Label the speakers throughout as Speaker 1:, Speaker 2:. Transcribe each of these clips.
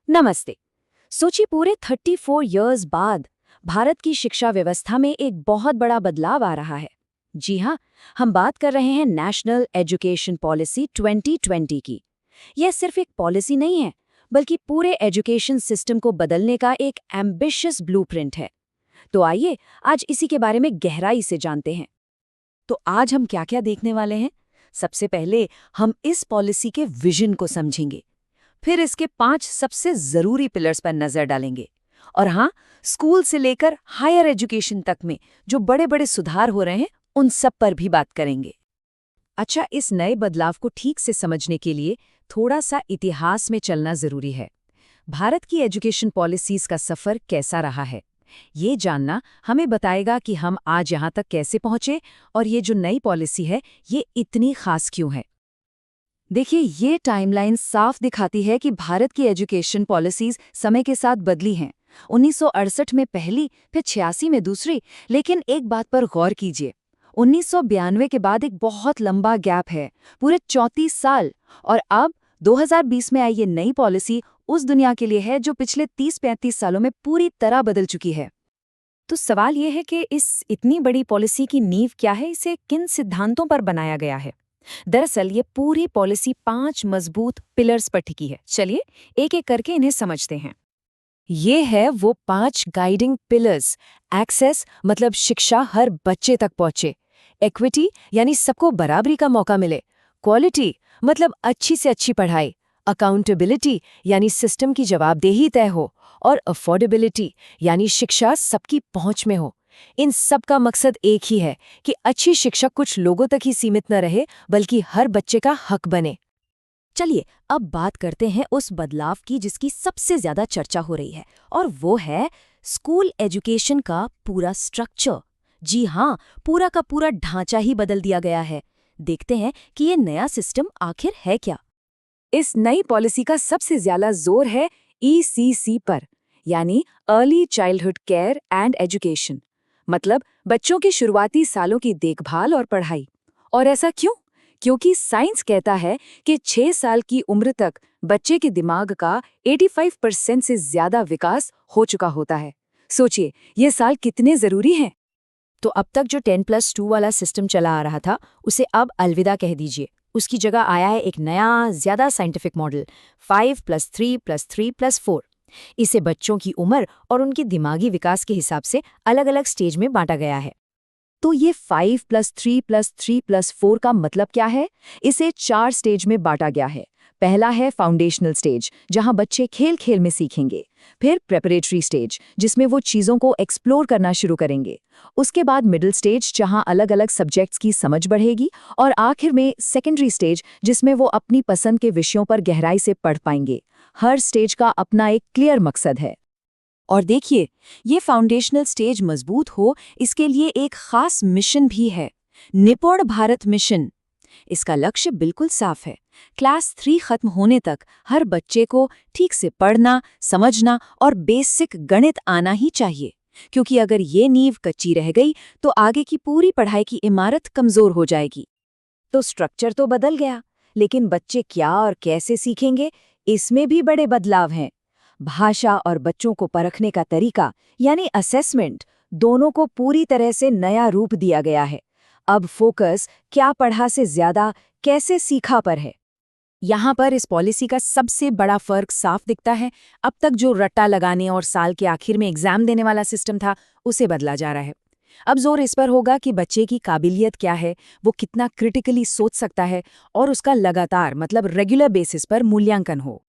Speaker 1: नमस्ते। सोचिए पूरे 34 इयर्स बाद भारत की शिक्षा व्यवस्था में एक बहुत बड़ा बदलाव आ रहा है। जी हाँ, हम बात कर रहे हैं नेशनल एजुकेशन पॉलिसी 2020 की। यह सिर्फ एक पॉलिसी नहीं है, बल्कि पूरे एजुकेशन सिस्टम को बदलने का एक एम्बिशियस ब्लूप्रिंट है। तो आइए आज इसी के बारे में गहराई से जानते हैं। तो आज हम क्या-क्या देखने वाले हैं? सबसे पहले हम इस पॉलिसी के विजन को समझेंगे। फिर इसके 5 सबसे जरूरी पिलर्स पर नजर डालेंगे। और हाँ, स्कूल से लेकर हायर एजुकेशन तक में जो बड़े बड़े सुधार हो रहे हैं उन सब पर भी बात करेंगे। अच्छा, इस नए बदलाव को ठीक से समझने के लिए थोड़ा सा इतिहास में चलना जरूरी है। भारत की एजुकेशन पॉलिसीज का सफर कैसा रहा है, ये जानना हमें बताएगा कि हम आज यहाँ तक कैसे पहुंचे और ये जो नई पॉलिसी है ये इतनी खास क्यों है। देखिए, ये टाइमलाइन साफ दिखाती है कि भारत की एजुकेशन पॉलिसीज समय के साथ बदली हैं। 1968 में पहली, फिर 86 में दूसरी। लेकिन एक बात पर गौर कीजिए, 1992 के बाद एक बहुत लंबा गैप है, पूरे 34 साल। और अब 2020 में आई ये नई पॉलिसी उस दुनिया के लिए है जो पिछले 30-35 सालों में पूरी तरह बदल चुकी है। तो सवाल ये है कि इस इतनी बड़ी पॉलिसी की नींव क्या है, इसे किन सिद्धांतों पर बनाया गया है। दरअसल ये पूरी पॉलिसी 5 मजबूत पिलर्स पर टिकी है। चलिए एक एक करके इन्हें समझते हैं। ये है वो 5 गाइडिंग पिलर्स। एक्सेस मतलब शिक्षा हर बच्चे तक पहुंचे। इक्विटी यानी सबको बराबरी का मौका मिले। क्वालिटी मतलब अच्छी से अच्छी पढ़ाई। अकाउंटेबिलिटी यानी सिस्टम की जवाबदेही तय हो। और अफोर्डेबिलिटी यानी शिक्षा सबकी पहुंच में हो। इन सब का मकसद एक ही है कि अच्छी शिक्षा कुछ लोगों तक ही सीमित न रहे, बल्कि हर बच्चे का हक बने। चलिए अब बात करते हैं उस बदलाव की जिसकी सबसे ज्यादा चर्चा हो रही है, और वो है स्कूल एजुकेशन का पूरा स्ट्रक्चर। जी हाँ, पूरा का पूरा ढांचा ही बदल दिया गया है। देखते हैं कि ये नया सिस्टम आखिर है क्या। इस नई पॉलिसी का सबसे ज्यादा जोर है ECC पर, यानी early childhood care and education. मतलब बच्चों के शुरुआती सालों की देखभाल और पढ़ाई। और ऐसा क्यों? क्योंकि साइंस कहता है कि 6 साल की उम्र तक बच्चे के दिमाग का 85% से ज्यादा विकास हो चुका होता है। सोचिए ये साल कितने जरूरी हैं। तो अब तक जो 10+2 वाला सिस्टम चला आ रहा था उसे अब अलविदा कह दीजिए। उसकी जगह आया है एक नया ज्यादा साइंटिफिक मॉडल 5+3+3+4। इसे बच्चों की उम्र और उनके दिमागी विकास के हिसाब से अलग अलग स्टेज में बांटा गया है। तो ये 5+3+3+4 का मतलब क्या है? इसे 4 स्टेज में बांटा गया है। पहला है फाउंडेशनल स्टेज, जहां बच्चे खेल खेल में सीखेंगे। फिर प्रेपरेटरी स्टेज, जिसमें वो चीज़ों को एक्सप्लोर करना शुरू करेंगे। उसके बाद मिडिल स्टेज, जहां अलग अलग सब्जेक्ट्स की समझ बढ़ेगी। और आखिर में सेकेंडरी स्टेज, जिसमें वो अपनी पसंद के विषयों पर गहराई से पढ़ पाएंगे। हर स्टेज का अपना एक क्लियर मकसद है। और देखिए, ये फाउंडेशनल स्टेज मजबूत हो, इसके लिए एक खास मिशन भी है, निपुण भारत मिशन। इसका लक्ष्य बिल्कुल साफ है। क्लास 3 खत्म होने तक हर बच्चे को ठीक से पढ़ना, समझना और बेसिक गणित आना ही चाहिए। क्योंकि अगर ये नींव कच्ची रह गई तो आगे की पूरी पढ़ाई की इमारत कमजोर हो जाएगी। तो स्ट्रक्चर तो बदल गया, लेकिन बच्चे क्या और कैसे सीखेंगे, इसमें भी बड़े बदलाव हैं। भाषा और बच्चों को परखने का तरीका यानी असेसमेंट, दोनों को पूरी तरह से नया रूप दिया गया है। अब फोकस क्या पढ़ा से ज्यादा कैसे सीखा पर है। यहाँ पर इस पॉलिसी का सबसे बड़ा फर्क साफ दिखता है। अब तक जो रट्टा लगाने और साल के आखिर में एग्जाम देने वाला सिस्टम था, उसे बदला जा रहा है। अब जोर इस पर होगा कि बच्चे की काबिलियत क्या है, वो कितना क्रिटिकली सोच सकता है, और उसका लगातार मतलब रेगुलर बेसिस पर मूल्यांकन हो।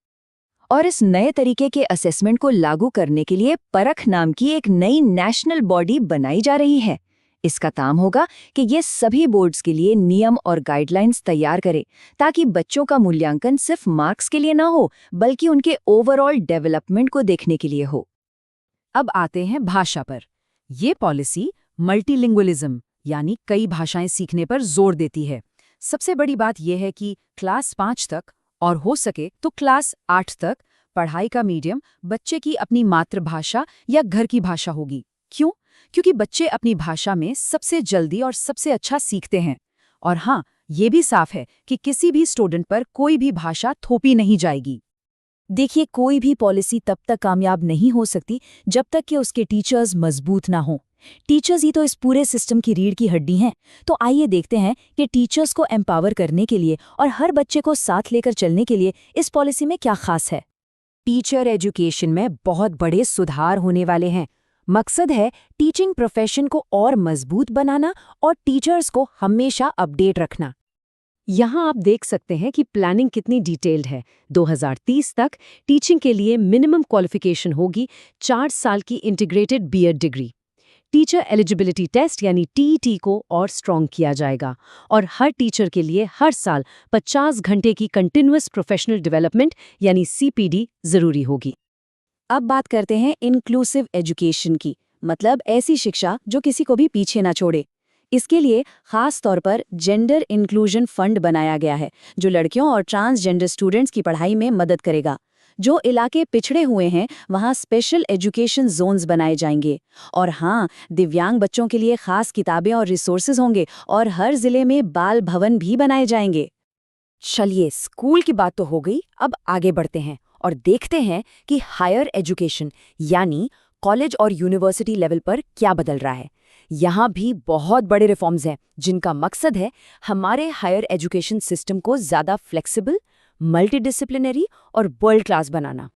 Speaker 1: और इस नए तरीके के असेसमेंट को लागू करने के लिए परख नाम की एक नई नेशनल बॉडी बनाई जा रही है। इसका काम होगा कि ये सभी बोर्ड्स के लिए नियम और गाइडलाइंस तैयार करे, ताकि बच्चों का मूल्यांकन सिर्फ मार्क्स के लिए ना हो, बल्कि उनके ओवरऑल डेवलपमेंट को देखने के लिए हो। अब आते हैं भाषा पर। ये पॉलिसी मल्टीलिंगुअलिज्म यानी कई भाषाएं सीखने पर जोर देती है। सबसे बड़ी बात यह है कि क्लास 5 तक और हो सके तो क्लास 8 तक पढ़ाई का मीडियम बच्चे की अपनी मातृभाषा या घर की भाषा होगी। क्यों? क्योंकि बच्चे अपनी भाषा में सबसे जल्दी और सबसे अच्छा सीखते हैं। और हाँ, ये भी साफ है कि किसी भी स्टूडेंट पर कोई भी भाषा थोपी नहीं जाएगी। देखिए, कोई भी पॉलिसी तब तक कामयाब नहीं हो सकती जब तक कि उसके टीचर्स मजबूत ना हों। टीचर्स ही तो इस पूरे सिस्टम की रीढ़ की हड्डी हैं। तो आइए देखते हैं कि टीचर्स को एम्पावर करने के लिए और हर बच्चे को साथ लेकर चलने के लिए इस पॉलिसी में क्या खास है। टीचर एजुकेशन में बहुत बड़े सुधार होने वाले हैं। मकसद है टीचिंग प्रोफेशन को और मजबूत बनाना और टीचर्स को हमेशा अपडेट रखना। यहाँ आप देख सकते हैं कि प्लानिंग कितनी डिटेल्ड है। 2030 तक टीचिंग के लिए मिनिमम क्वालिफिकेशन होगी 4 साल की integrated BEd degree. Teacher eligibility test यानी टीईटी को और स्ट्रॉन्ग किया जाएगा और हर टीचर के लिए हर साल 50 घंटे की कंटिन्यूअस प्रोफेशनल डेवलपमेंट यानी सीपीडी जरूरी होगी। अब बात करते हैं इंक्लूसिव एजुकेशन की, मतलब ऐसी शिक्षा जो किसी को भी पीछे ना छोड़े। इसके लिए खास तौर पर जेंडर इंक्लूजन फंड बनाया गया है, जो लड़कियों और ट्रांसजेंडर स्टूडेंट्स की पढ़ाई में मदद करेगा। जो इलाके पिछड़े हुए हैं वहाँ स्पेशल एजुकेशन जोन्स बनाए जाएंगे। और हाँ, दिव्यांग बच्चों के लिए खास किताबें और रिसोर्सेज होंगे और हर जिले में बाल भवन भी बनाए जाएंगे। चलिए, स्कूल की बात तो हो गई, अब आगे बढ़ते हैं और देखते हैं कि हायर एजुकेशन यानी कॉलेज और यूनिवर्सिटी लेवल पर क्या बदल रहा है। यहाँ भी बहुत बड़े रिफॉर्म्स हैं जिनका मकसद है हमारे हायर एजुकेशन सिस्टम को ज़्यादा फ्लेक्सिबल, मल्टीडिसिप्लिनरी और वर्ल्ड क्लास बनाना।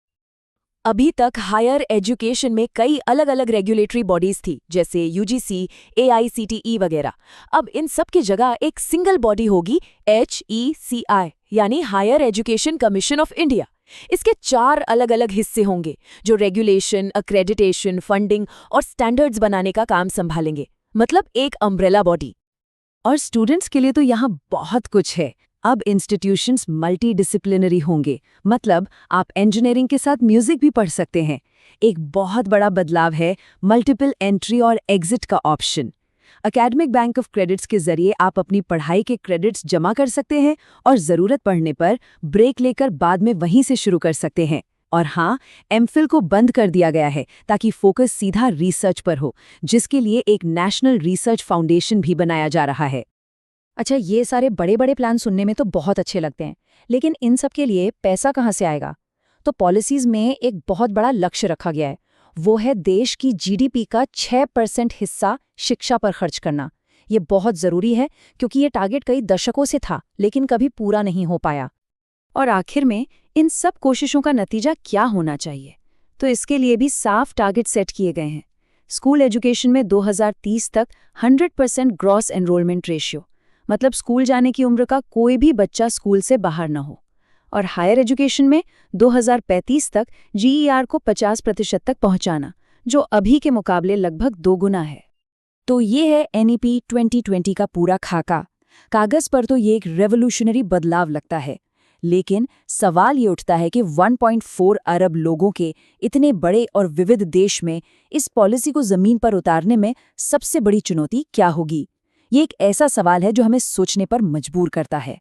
Speaker 1: अभी तक हायर एजुकेशन में कई अलग अलग रेगुलेटरी बॉडीज थी, जैसे यूजीसी, एआईसीटीई वगैरह। अब इन सब की जगह एक सिंगल बॉडी होगी, HECI यानी higher education commission of India. इसके 4 अलग अलग हिस्से होंगे जो रेगुलेशन, अक्रेडिटेशन, फंडिंग और स्टैंडर्ड्स बनाने का काम संभालेंगे, मतलब एक अम्ब्रेला बॉडी। और स्टूडेंट्स के लिए तो यहाँ बहुत कुछ है। अब इंस्टीट्यूशंस मल्टीडिसिप्लिनरी होंगे, मतलब आप इंजीनियरिंग के साथ म्यूजिक भी पढ़ सकते हैं। एक बहुत बड़ा बदलाव है मल्टीपल एंट्री और एग्जिट का option. Academic bank of credits के जरिए आप अपनी पढ़ाई के क्रेडिट्स जमा कर सकते हैं और ज़रूरत पड़ने पर ब्रेक लेकर बाद में वहीं से शुरू कर सकते हैं। और हाँ, एमफिल को बंद कर दिया गया है ताकि फोकस सीधा रिसर्च पर हो, जिसके लिए एक नेशनल रिसर्च फाउंडेशन भी बनाया जा रहा है। अच्छा, ये सारे बड़े बड़े प्लान सुनने में तो बहुत अच्छे लगते हैं, लेकिन इन सब के लिए पैसा कहाँ से आएगा? तो पॉलिसीज में एक बहुत बड़ा लक्ष्य रखा गया है, वो है देश की जीडीपी का 6% हिस्सा शिक्षा पर खर्च करना। ये बहुत ज़रूरी है क्योंकि ये टारगेट कई दशकों से था, लेकिन कभी पूरा नहीं हो पाया। और आखिर में इन सब कोशिशों का नतीजा क्या होना चाहिए? तो इसके लिए भी साफ टारगेट सेट किए गए हैं। स्कूल एजुकेशन में 2030 तक 100% ग्रॉस एनरोलमेंट रेशियो, मतलब स्कूल जाने की उम्र का कोई भी बच्चा स्कूल से बाहर न हो। और हायर एजुकेशन में 2035 तक जीईआर को 50% तक पहुंचाना, जो अभी के मुकाबले लगभग 2 गुना है। तो ये है एनईपी 2020 का पूरा खाका। कागज पर तो ये एक रेवोल्यूशनरी बदलाव लगता है, लेकिन सवाल ये उठता है कि 1.4 अरब लोगों के इतने बड़े और विविध देश में इस पॉलिसी को जमीन पर उतारने में सबसे बड़ी चुनौती क्या होगी? ये एक ऐसा सवाल है जो हमें सोचने पर मजबूर करता है।